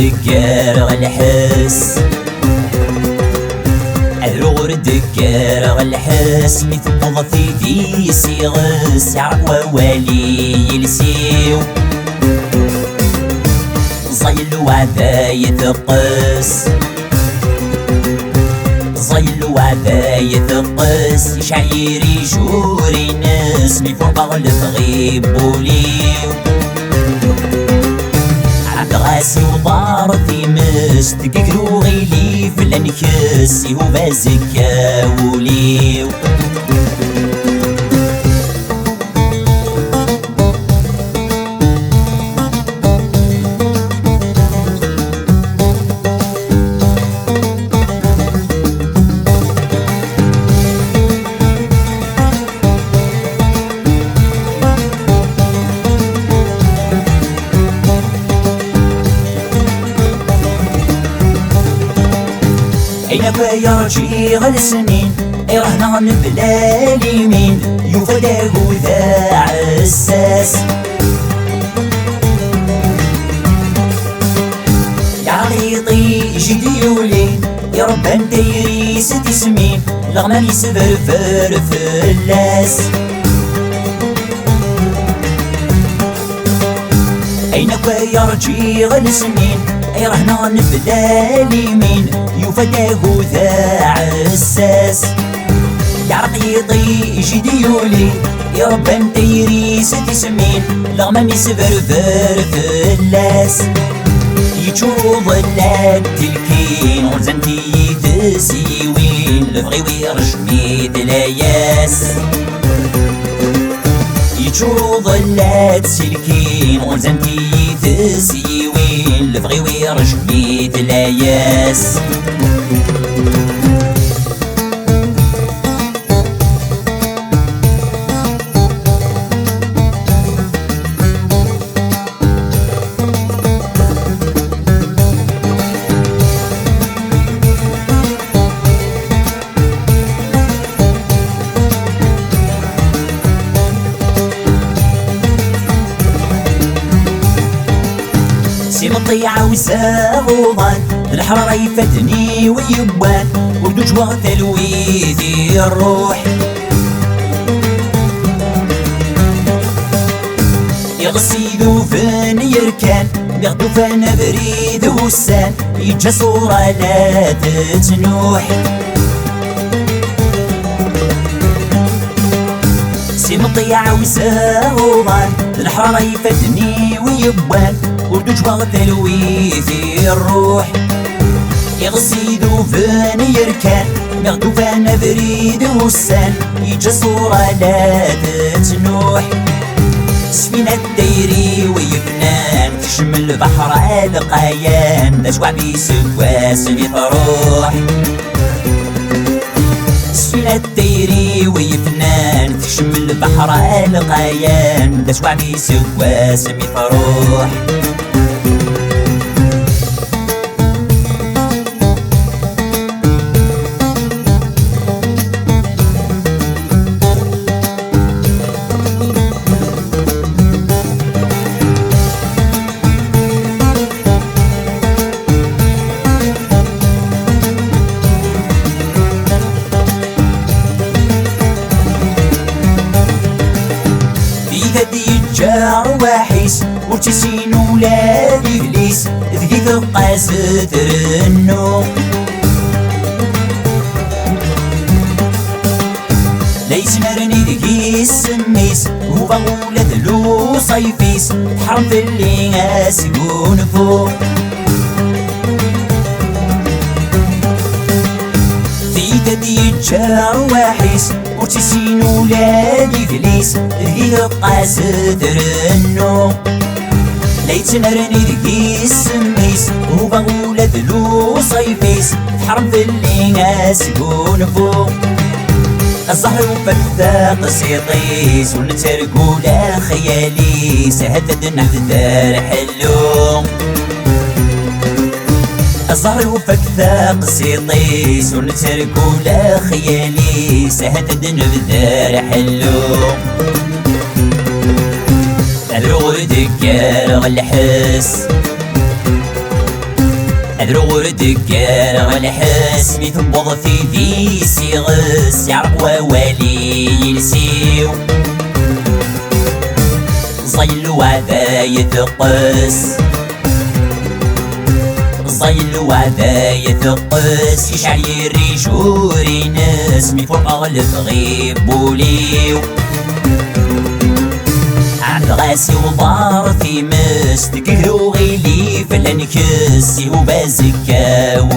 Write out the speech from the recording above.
دكار الحس الغور دكار الحس مثل في دي سيغس يعرف ووالي يلسيو زيل وعدا يثقس زيل وعدا يثقس يشعيري جوري ناس مفوق الفغيب بوليو عبد غاسي وضار في مس تككرو غيلي في الانكس هو بازكا وليو أين يرجي غالسنين رهنا نبلا اليمين يفداه ذا عساس يا غيطي جدي ولين يا رب انت يري ست سمين الغمام يسبر فلاس أينك يرجي غالسنين رهنا نبلا اليمين يفداه ذا عساس يعرق يطي جديولي يا رب انت يري ست سمين الغمام يسبر فلاس يجو ظلات تلكين وزنتي تسيوين لفغي ويرجمي دلاياس يجو ظلات سلكين وزنتي تسيوين لفغي ويرجمي دلاياس مطيعة وساغوضان الحرارة يفتني ويبان وردو جوا تلويثي الروح يغسيدو فان يركان يغدو فان بريد وسان يجا صورة لا تتنوح مطيعة وساغوضان الحرارة يفتني ويبان وردو جوا تلويثي الروح يغسيدو فان يركان يغدو فان بريد وسان يجا صورة لا تتنوح سفينة الديري ويفنان تشم البحر القيان نجوع بيسواس بيطروح سفينة الديري ويفنان تشم البحر القيان نجوع بيسواس بيطروح جار واحيس وتسين ولاد إبليس ذكي ثقة سترنو ليس مرني ذكي السميس هو ولد لو صيفيس تحرم في اللي اسقون فوق في تدي جار واحيس وتسين ولاد إبليس ذكي ثقة سترنو ليت نرني ذكي السميس هو ولد لو صيفيس تحرم في اللي اسقون فوق الزهر وفتاق سيطيس ونترقو لا خيالي سهدد نحذر حلو الزهر وفتاق سيطيس ونترقو لا خيالي سهدد نحذر حلو الغور دكار الحس أذرو غردكار والحس مي تنبض في ذيسي غس يعرق ووالي ينسيو ظل وعذا يثقس ظل وعذا يثقس يشعل يري جوري ناس مي فوق أغلف غيب بوليو عند غاسي وضار في مس تكهرو غيلي فلا نكسي وبازكاو